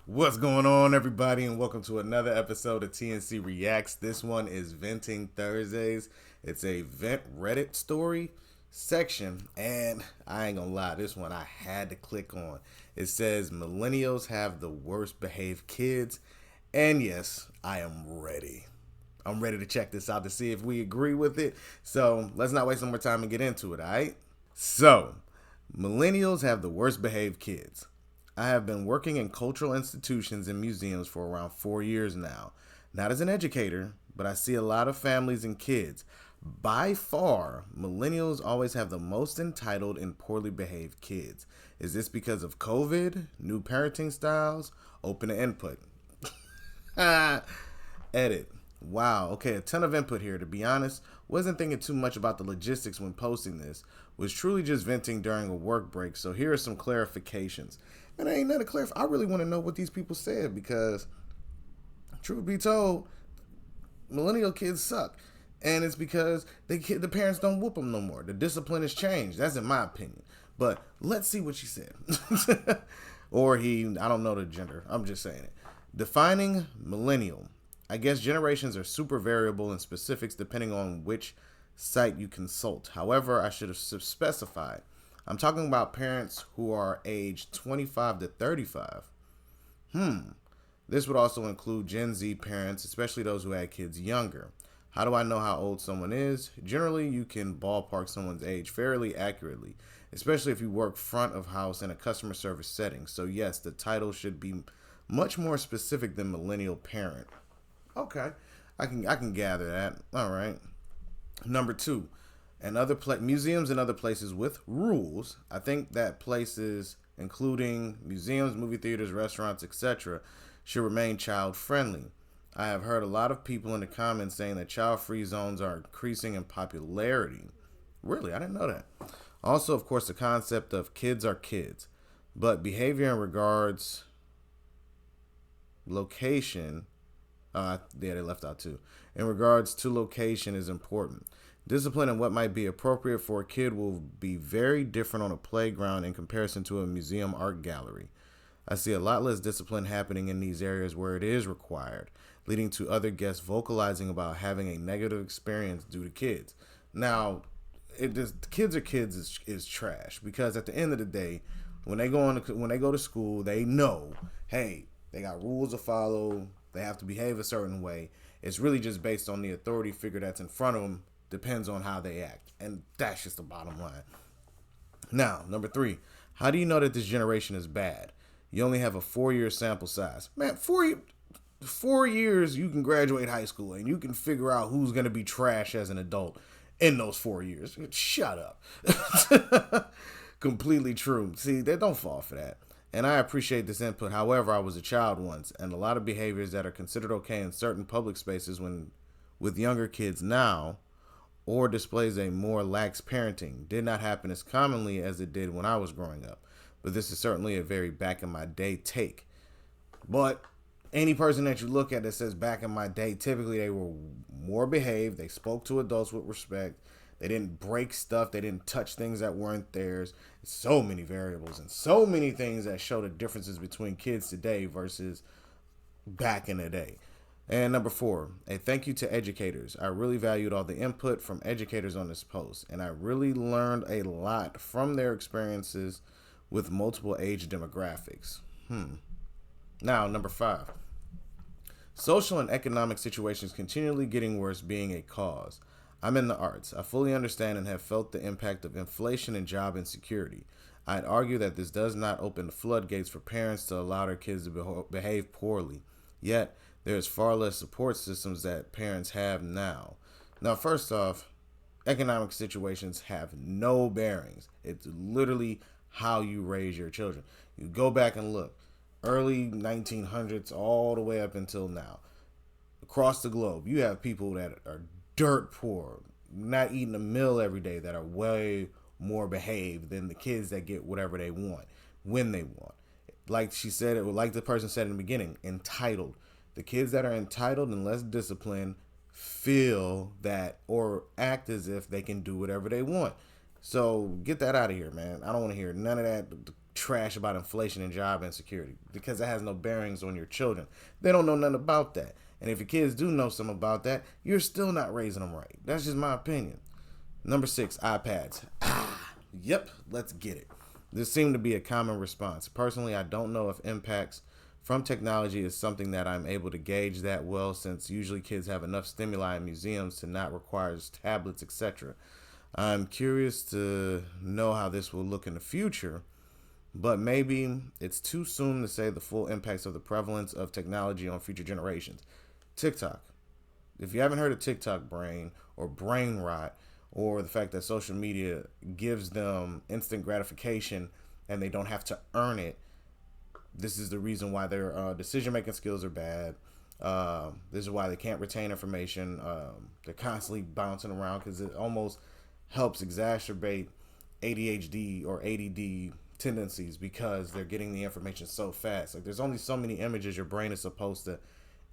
What's going on, everybody, and welcome to another episode of TNC Reacts. This one is Venting Thursdays. It's a vent Reddit story section, and I ain't gonna lie, this one I had to click on. It says Millennials have the worst behaved kids, and yes, I am ready. I'm ready to check this out to see if we agree with it. So let's not waste no more time and get into it, alright? So, millennials have the worst behaved kids. I have been working in cultural institutions and museums for around 4 years now. Not as an educator, but I see a lot of families and kids. By far, millennials always have the most entitled and poorly behaved kids. Is this because of COVID, new parenting styles? Open to input. Edit. Wow, okay, a ton of input here. To be honest, wasn't thinking too much about the logistics when posting this. Was truly just venting during a work break, so here are some clarifications. And I ain't nothing to clarify. I really want to know what these people said because, truth be told, millennial kids suck. And it's because the parents don't whoop them no more. The discipline has changed. That's in my opinion. But let's see what she said. Or he, I don't know the gender. I'm just saying it. Defining millennial. I guess generations are super variable in specifics depending on which site you consult. However, I should have specified. I'm talking about parents who are aged 25 to 35. This would also include Gen Z parents, especially those who had kids younger. How do I know how old someone is? Generally, you can ballpark someone's age fairly accurately, especially if you work front of house in a customer service setting. So yes, the title should be much more specific than millennial parent. Okay, I can gather that. All right. Number two, and museums and other places with rules. I think that places, including museums, movie theaters, restaurants, etc., should remain child friendly. I have heard a lot of people in the comments saying that child free zones are increasing in popularity. Really, I didn't know that. Also, of course, the concept of kids are kids, but behavior in regards location, yeah, they left out too. In regards to location is important. Discipline and what might be appropriate for a kid will be very different on a playground in comparison to a museum art gallery. I see a lot less discipline happening in these areas where it is required, leading to other guests vocalizing about having a negative experience due to kids. Now, it just kids are kids is trash because at the end of the day, when they go to school, they know, hey, they got rules to follow. They have to behave a certain way. It's really just based on the authority figure that's in front of them. Depends on how they act, and that's just the bottom line. Now, number three, how do you know that this generation is bad? You only have a 4 year sample size. Man, 4 years you can graduate high school and you can figure out who's going to be trash as an adult in those 4 years. Shut up. Completely true. See, they don't fall for that. And I appreciate this input. However, I was a child once, and a lot of behaviors that are considered okay in certain public spaces when with younger kids now or displays a more lax parenting did not happen as commonly as it did when I was growing up. But this is certainly a very back in my day take. But any person that you look at that says back in my day, typically they were more behaved. They spoke to adults with respect. They didn't break stuff. They didn't touch things that weren't theirs. So many variables and so many things that show the differences between kids today versus back in the day. And number four, a thank you to educators. I really valued all the input from educators on this post, and I really learned a lot from their experiences with multiple age demographics. Now, number five, social and economic situations continually getting worse being a cause. I'm in the arts. I fully understand and have felt the impact of inflation and job insecurity. I'd argue that this does not open the floodgates for parents to allow their kids to behave poorly. Yet, there's far less support systems that parents have now. Now, first off, economic situations have no bearings. It's literally how you raise your children. You go back and look, early 1900s all the way up until now. Across the globe, you have people that are dirt poor, not eating a meal every day, that are way more behaved than the kids that get whatever they want when they want. Like she said, like the person said in the beginning, entitled. The kids that are entitled and less disciplined feel that or act as if they can do whatever they want. So get that out of here, man. I don't want to hear none of that. trash about inflation and job insecurity because it has no bearings on your children. They don't know nothing about that. And if your kids do know something about that, you're still not raising them right. That's just my opinion. Number 6, iPads. Yep, let's get it. This seemed to be a common response. Personally, I don't know if impacts from technology is something that I'm able to gauge that well, since usually kids have enough stimuli in museums to not require tablets, etc. I'm curious to know how this will look in the future, but maybe it's too soon to say the full impacts of the prevalence of technology on future generations. TikTok. If you haven't heard of TikTok brain or brain rot, or the fact that social media gives them instant gratification and they don't have to earn it, this is the reason why their decision-making skills are bad. This is why they can't retain information. They're constantly bouncing around because it almost helps exacerbate ADHD or ADD tendencies because they're getting the information so fast. Like, there's only so many images your brain is supposed to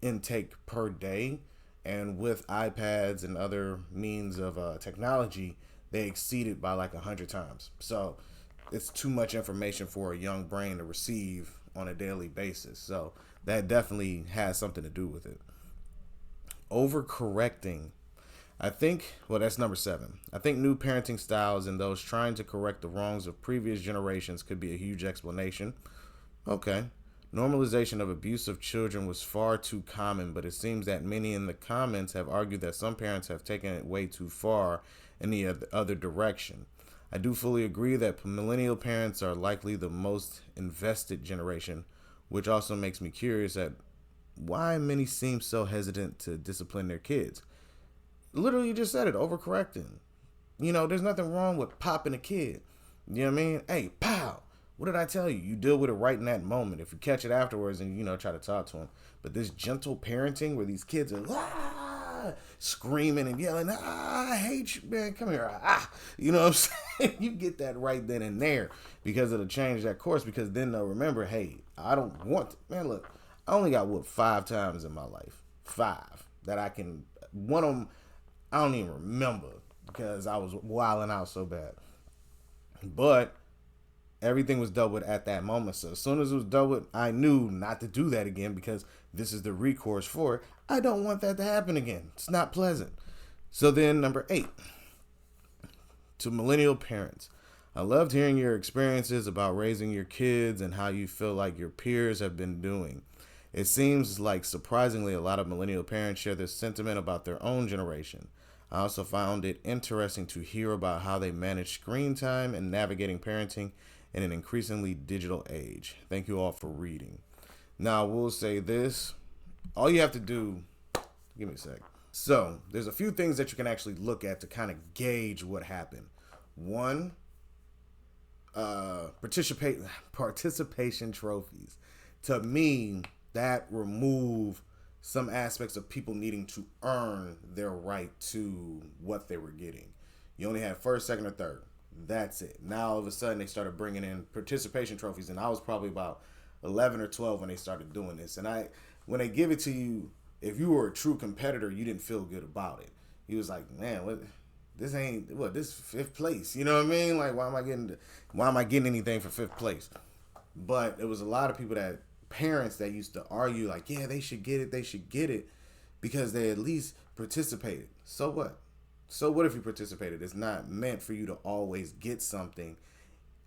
intake per day, and with iPads and other means of technology, they exceed it by like 100 times. So it's too much information for a young brain to receive on a daily basis. So that definitely has something to do with it. Overcorrecting. That's number 7. I think new parenting styles and those trying to correct the wrongs of previous generations could be a huge explanation. Okay. Normalization of abuse of children was far too common, but it seems that many in the comments have argued that some parents have taken it way too far in the other direction. I do fully agree that millennial parents are likely the most invested generation, which also makes me curious at why many seem so hesitant to discipline their kids. Literally, you just said it, overcorrecting. There's nothing wrong with popping a kid. You know what I mean? Hey, pow! What did I tell you? You deal with it right in that moment. If you catch it afterwards and, try to talk to them. But this gentle parenting where these kids are screaming and yelling, I hate you, man, come here. You know what I'm saying? You get that right then and there because it'll change that course, because then they'll remember, hey, I don't want, man, look, I only got whooped 5 times in my life. 5. That I can, one of them, I don't even remember because I was wilding out so bad. But everything was dealt with at that moment. So as soon as it was dealt with, I knew not to do that again because this is the recourse for it. I don't want that to happen again. It's not pleasant. So then number 8, to millennial parents. I loved hearing your experiences about raising your kids and how you feel like your peers have been doing. It seems like surprisingly a lot of millennial parents share this sentiment about their own generation. I also found it interesting to hear about how they manage screen time and navigating parenting in an increasingly digital age. Thank you all for reading. Now, we'll say this. All you have to do, give me a sec. So, there's a few things that you can actually look at to kind of gauge what happened. One, participation trophies. To me, that remove some aspects of people needing to earn their right to what they were getting. You only had first, second, or third. That's it. Now all of a sudden they started bringing in participation trophies, and I was probably about 11 or 12 when they started doing this. And when they give it to you, if you were a true competitor, you didn't feel good about it. He was like, man, this is 5th place. You know what I mean? Like, why am I getting anything for 5th place? But it was a lot of parents that used to argue like, yeah, they should get it because they at least participated. So what? So what if you participated? It's not meant for you to always get something.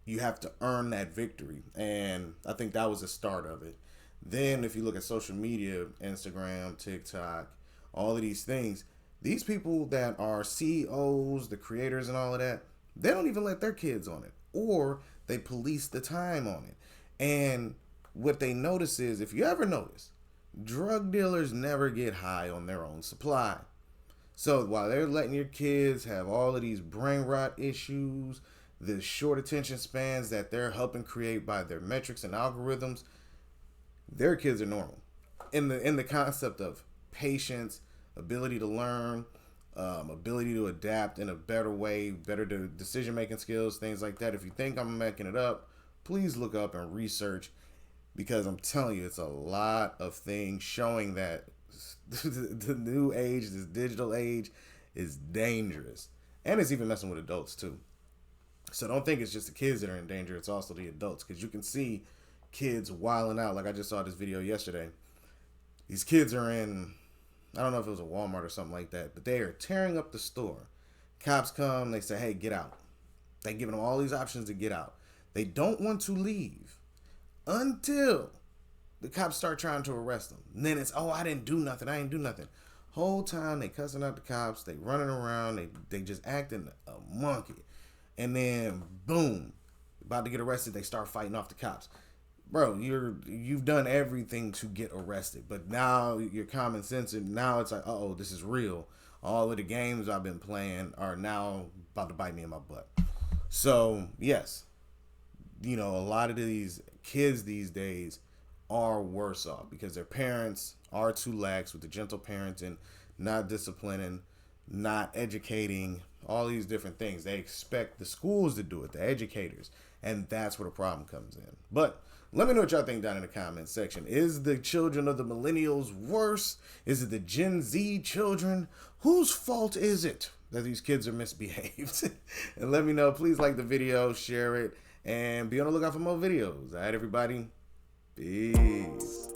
You have to earn that victory. And I think that was the start of it. Then if you look at social media, Instagram, TikTok, all of these things, these people that are CEOs, the creators and all of that, they don't even let their kids on it. Or they police the time on it. And what they notice is, if you ever notice, drug dealers never get high on their own supply. So while they're letting your kids have all of these brain rot issues, the short attention spans that they're helping create by their metrics and algorithms, their kids are normal. In the concept of patience, ability to learn, ability to adapt in a better way, better decision-making skills, things like that. If you think I'm making it up, please look up and research, because I'm telling you, it's a lot of things showing that the new age, this digital age, is dangerous. And it's even messing with adults too. So don't think it's just the kids that are in danger. It's also the adults, because you can see kids wilding out. Like I just saw this video yesterday. These kids are in, I don't know if it was a Walmart or something like that, but they are tearing up the store. Cops come, they say, hey, get out. They giving them all these options to get out. They don't want to leave until the cops start trying to arrest them. And then it's, oh, I didn't do nothing. I ain't do nothing. Whole time they cussing out the cops. They running around. They just acting a monkey. And then, boom, about to get arrested, they start fighting off the cops. Bro, you've done everything to get arrested. But now you're common sense, and now it's like, uh-oh, this is real. All of the games I've been playing are now about to bite me in my butt. So, yes, you know, a lot of these kids these days are worse off because their parents are too lax with the gentle parenting, not disciplining, not educating, all these different things. They expect the schools to do it, the educators, and that's where the problem comes in. But let me know what y'all think down in the comments section. Is the children of the millennials worse? Is it the Gen Z children? Whose fault is it that these kids are misbehaved? And let me know. Please like the video, share it, and be on the lookout for more videos. All right, everybody. Peace.